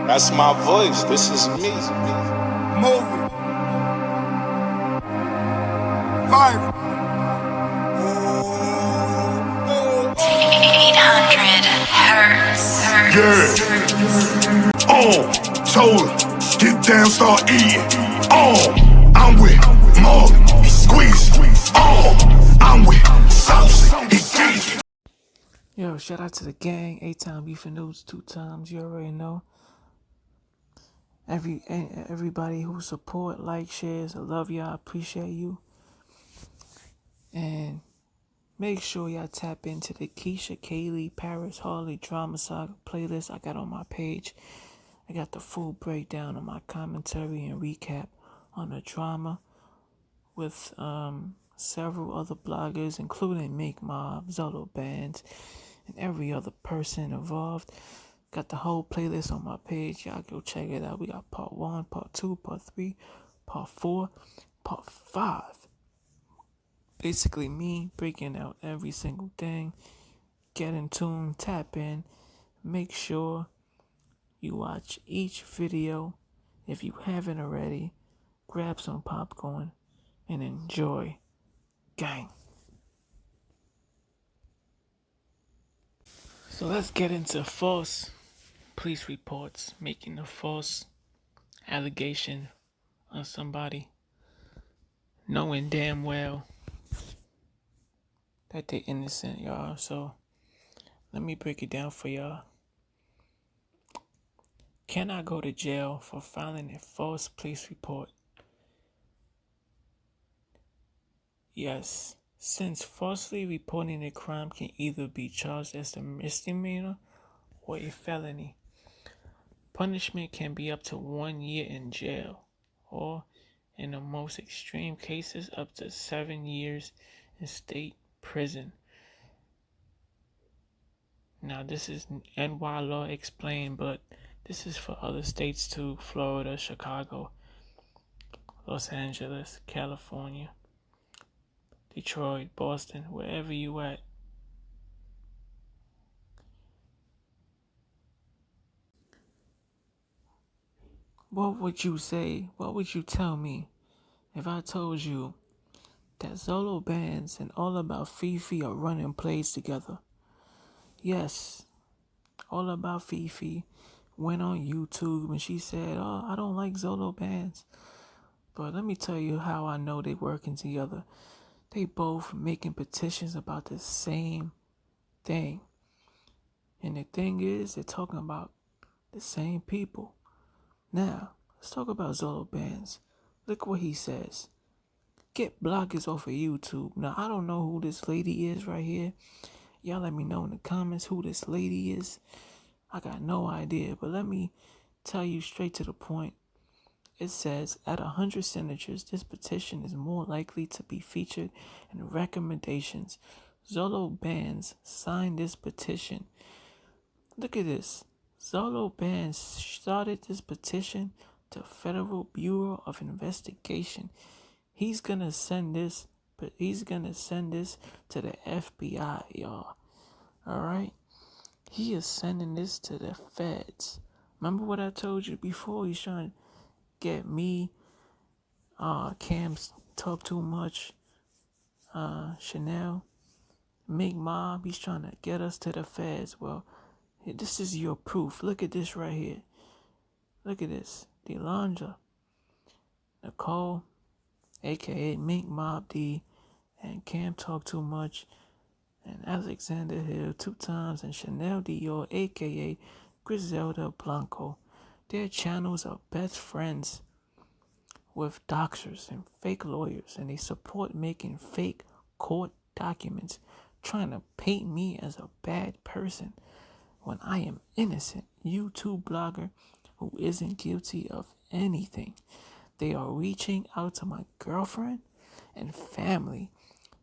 That's my voice. This is me. Moving. Five. 800 hertz. Yeah. Told her, get down, start eating. I'm with Mug, he squeeze. I'm with Sauce, he geek. Yo, shout out to the gang. 8-time beef and noodles, 2 times. You already know. Everybody who support, like, shares, I love y'all. Appreciate you. And make sure y'all tap into the Keisha, Kaylee, Paris, Harley Drama Saga playlist I got on my page. I got the full breakdown of my commentary and recap on the drama with several other bloggers, including Minkmobd, Zolo Bandz, and every other person involved. Got the whole playlist on my page. Y'all go check it out. We got part 1, part 2, part 3, part 4, part 5. Basically me breaking out every single thing. Get in tune, tap in. Make sure you watch each video. If you haven't already, grab some popcorn and enjoy. Gang. So let's get into false police reports making a false allegation on somebody, knowing damn well that they're innocent, y'all. So let me break it down for y'all. Can I go to jail for filing a false police report? Yes, since falsely reporting a crime can either be charged as a misdemeanor or a felony. Punishment can be up to 1 year in jail, or in the most extreme cases, up to 7 years in state prison. Now, this is NY law explained, but this is for other states too: Florida, Chicago, Los Angeles, California, Detroit, Boston, wherever you at. What would you say? What would you tell me if I told you that Zolo Bandz and All About Fifi are running plays together? Yes, All About Fifi went on YouTube and she said, "Oh, I don't like Zolo Bandz." But let me tell you how I know they working together. They both making petitions about the same thing. And the thing is, they're talking about the same people. Now, let's talk about Zolo Bandz. Look what he says. Get bloggers off of YouTube. Now, I don't know who this lady is right here. Y'all let me know in the comments who this lady is. I got no idea, but let me tell you straight to the point. It says, at 100 signatures, this petition is more likely to be featured in recommendations. Zolo Bandz signed this petition. Look at this. Zolo Bandz started this petition to Federal Bureau of Investigation. He's gonna send this to the FBI, y'all. Alright? He is sending this to the feds. Remember what I told you before? He's trying to get me, Cam's Talk Too Much, Chanel, Minkmobd. He's trying to get us to the feds. Well, this is your proof. Look at this right here. Look at this. Delondra, Nicole, aka Minkmobd, and Cam Talk Too Much, and Alexander Hill 2 times, and Chanel Dior, aka Griselda Blanco. Their channels are best friends with doxers and fake lawyers, and they support making fake court documents, trying to paint me as a bad person when I am innocent YouTube blogger who isn't guilty of anything. They are reaching out to my girlfriend and family,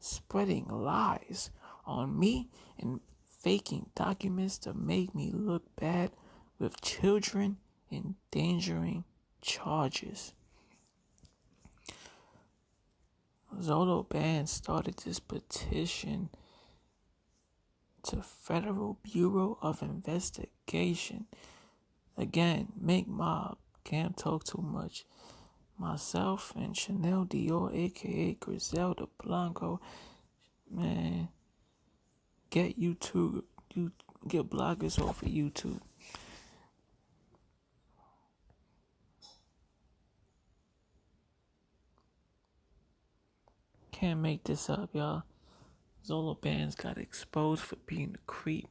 spreading lies on me and faking documents to make me look bad with children endangering charges. Zolo Bandz started this petition to Federal Bureau of Investigation. Again, Minkmobd, can't talk too much. Myself and Chanel Dior, aka Griselda Blanco, man, get YouTube, you get bloggers off of YouTube. Can't make this up, y'all. Zolo Bandz got exposed for being a creep.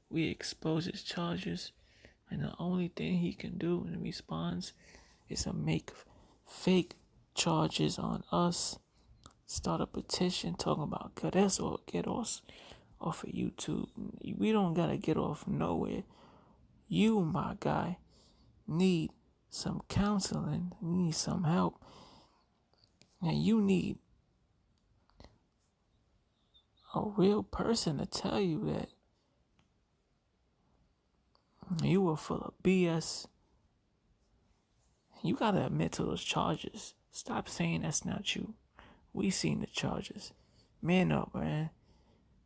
We exposed his charges, and the only thing he can do in response is to make fake charges on us, start a petition talking about get us off of YouTube. We don't gotta get off nowhere. You, my guy, need some counseling, you need some help, and you need a real person to tell you that you were full of BS. You gotta admit to those charges. Stop saying that's not you. We seen the charges. Man up, man.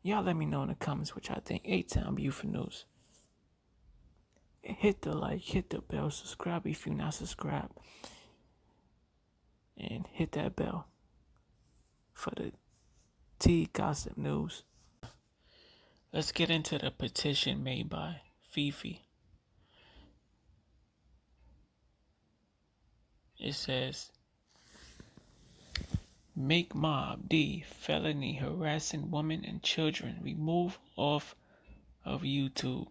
Y'all let me know in the comments what y'all think. 8-Town Buford News. Hit the like, hit the bell, subscribe if you're not subscribed. And hit that bell for the T Gossip News. Let's get into the petition made by Fifi. It says, Minkmobd, felony harassing women and children, remove off of YouTube.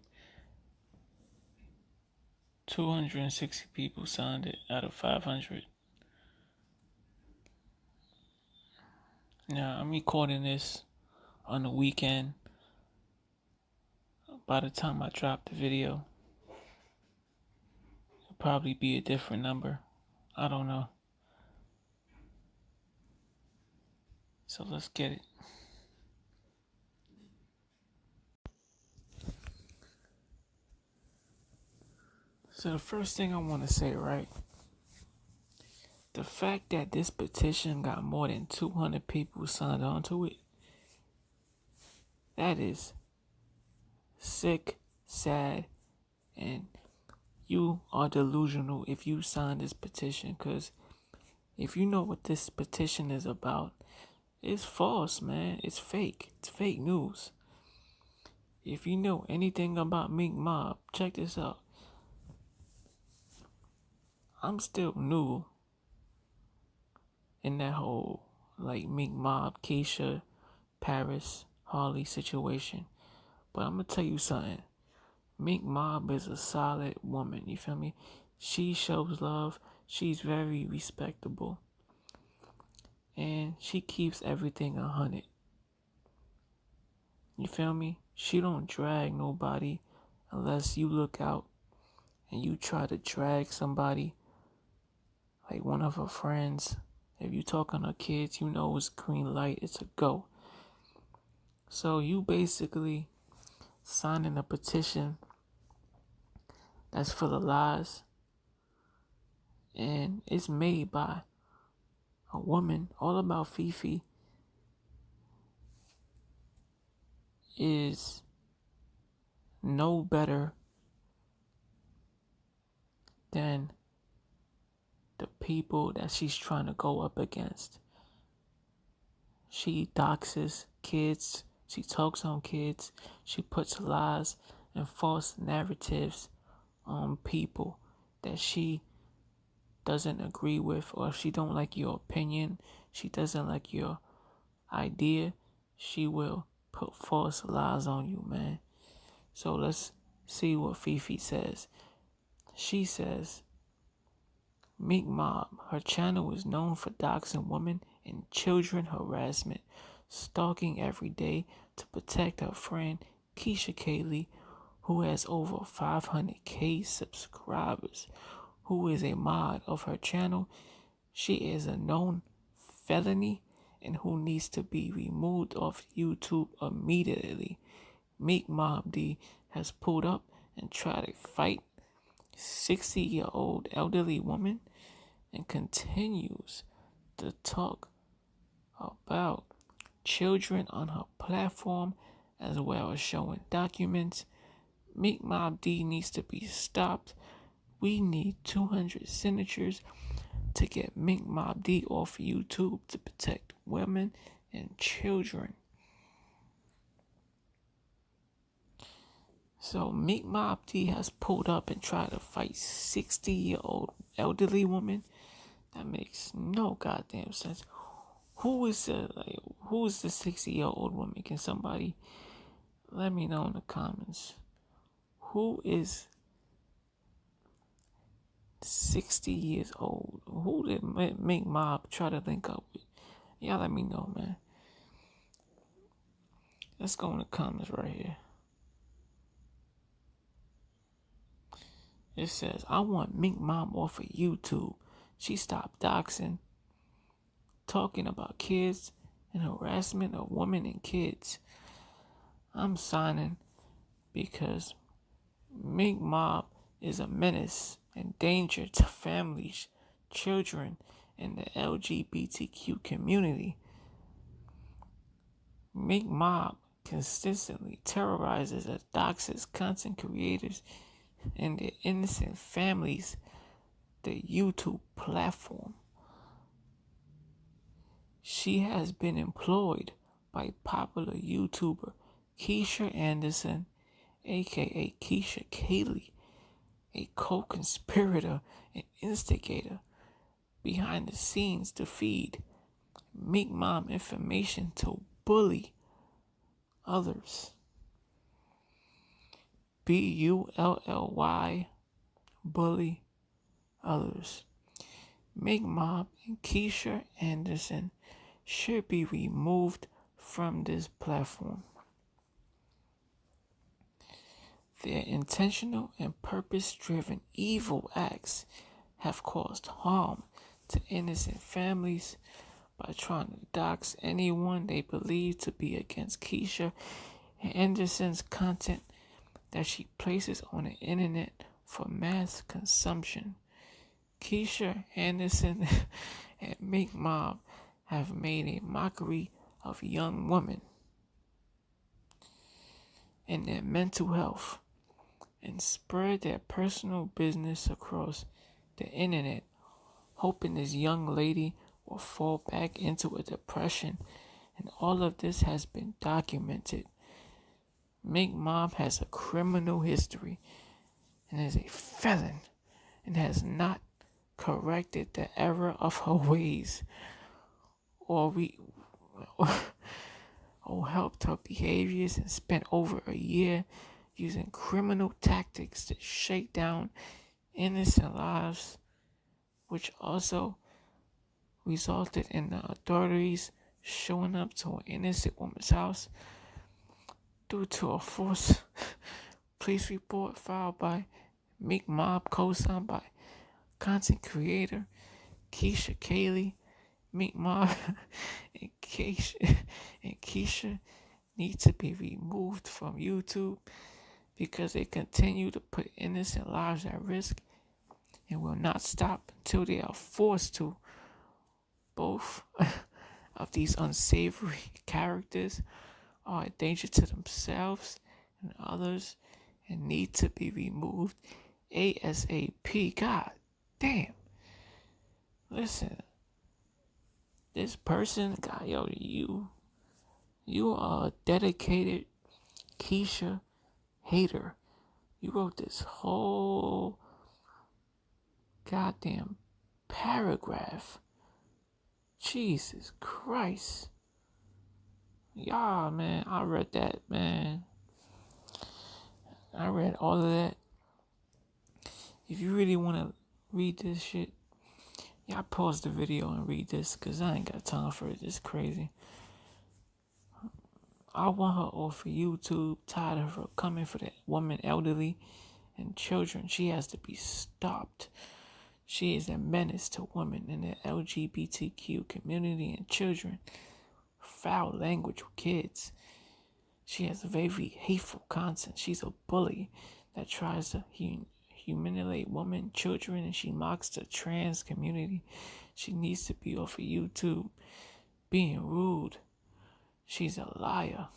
260 people signed it out of 500. Now, I'm recording this on the weekend. By the time I drop the video, it'll probably be a different number. I don't know. So let's get it. So the first thing I want to say, right? The fact that this petition got more than 200 people signed on to it, that is sick, sad, and you are delusional if you sign this petition, because if you know what this petition is about, it's false, man. It's fake. It's fake news. If you know anything about Minkmobd, check this out. I'm still new in that whole like Minkmobd, Keisha, Paris, Harley situation. But I'm gonna tell you something. Minkmobd is a solid woman, you feel me? She shows love. She's very respectable. And she keeps everything 100. You feel me? She don't drag nobody unless you look out and you try to drag somebody, like one of her friends. If you talk on her kids, you know it's green light, it's a go. So you basically signing a petition that's full of lies, and it's made by a woman. All About Fifi is no better than the people that she's trying to go up against. She doxes kids, she talks on kids, she puts lies and false narratives on people that she doesn't agree with, or if she don't like your opinion, she doesn't like your idea, she will put false lies on you, man. So let's see what Fifi says. She says, Minkmobd, her channel is known for doxing women and children harassment, stalking every day to protect her friend Keisha Kaylee, who has over 500k subscribers, who is a mod of her channel. She is a known felony and who needs to be removed off YouTube immediately. Minkmobd has pulled up and tried to fight 60-year-old elderly woman and continues to talk about children on her platform, as well as showing documents. Minkmobd needs to be stopped We need 200 signatures to get Minkmobd off YouTube to protect women and children. So Minkmobd has pulled up and tried to fight 60-year-old elderly woman. That makes no goddamn sense. Who is the 60-year-old woman? Can somebody let me know in the comments? Who is 60 years old? Who did Minkmobd try to link up with? Y'all let me know, man. Let's go in the comments right here. It says, I want Minkmobd off of YouTube. She stopped doxing, talking about kids, and harassment of women and kids. I'm signing because Minkmobd is a menace and danger to families, children, and the LGBTQ community. Minkmobd consistently terrorizes and doxes content creators and their innocent families, the YouTube platform. She has been employed by popular YouTuber Keisha Anderson, aka Keisha Kaylee, a co-conspirator and instigator behind the scenes to feed Minkmobd information to bully others. BULLY, bully others. Minkmobd and Keisha Anderson should be removed from this platform. Their intentional and purpose-driven evil acts have caused harm to innocent families by trying to dox anyone they believe to be against Keisha Anderson's content that she places on the internet for mass consumption. Keisha Anderson and Minkmobd have made a mockery of young women and their mental health and spread their personal business across the internet, hoping this young lady will fall back into a depression, and all of this has been documented. Minkmobd has a criminal history and is a felon and has not corrected the error of her ways or helped her behaviors, and spent over a year using criminal tactics to shake down innocent lives, which also resulted in the authorities showing up to an innocent woman's house due to a false police report filed by Minkmobd, co-signed by content creator Keisha Kaylee. Minkmobd and Keisha need to be removed from YouTube because they continue to put innocent lives at risk and will not stop until they are forced to. Both of these unsavory characters are a danger to themselves and others and need to be removed ASAP. God damn. Listen, this person, God, yo, you are a dedicated Keisha hater. You wrote this whole goddamn paragraph. Jesus Christ. Y'all, man, I read that, man. I read all of that. If you really want to read this shit, y'all pause the video and read this, because I ain't got time for it. It's crazy. I want her off of YouTube. Tired of her coming for that woman, elderly, and children. She has to be stopped. She is a menace to women in the LGBTQ community and children. Foul language with kids. She has very hateful content. She's a bully that tries to humiliate women, children, and she mocks the trans community. She needs to be off of YouTube. Being rude. She's a liar.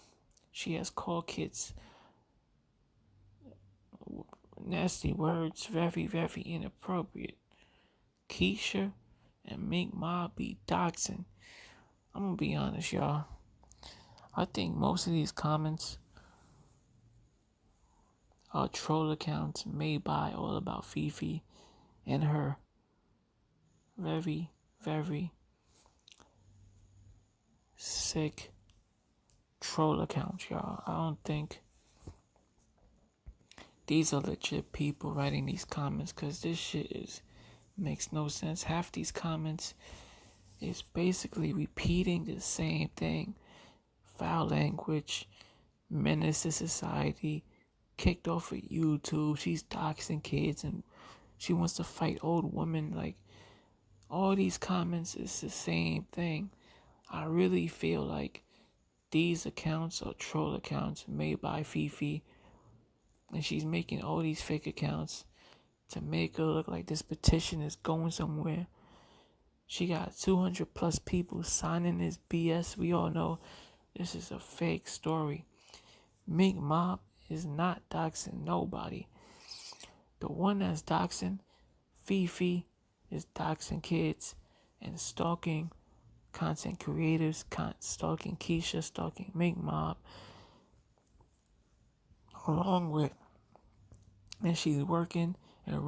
She has called kids nasty words, very, very inappropriate. Keisha and Minkmobd be doxing. I'm gonna be honest, y'all. I think most of these comments are troll accounts made by All About Fifi and her. Very, very sick troll accounts, y'all. I don't think these are legit people writing these comments, because this shit makes no sense. Half these comments is basically repeating the same thing. Foul language, menace to society, kicked off of YouTube, she's doxing kids, and she wants to fight old women. Like, all these comments is the same thing. I really feel like these accounts are troll accounts made by Fifi, and she's making all these fake accounts to make her look like this petition is going somewhere. She got 200 plus people signing this BS. We all know this is a fake story. Minkmobd is not doxing nobody. The one that's doxing Fifi is doxing kids and stalking content creators, stalking Keisha, stalking Minkmobd, along with, and she's working and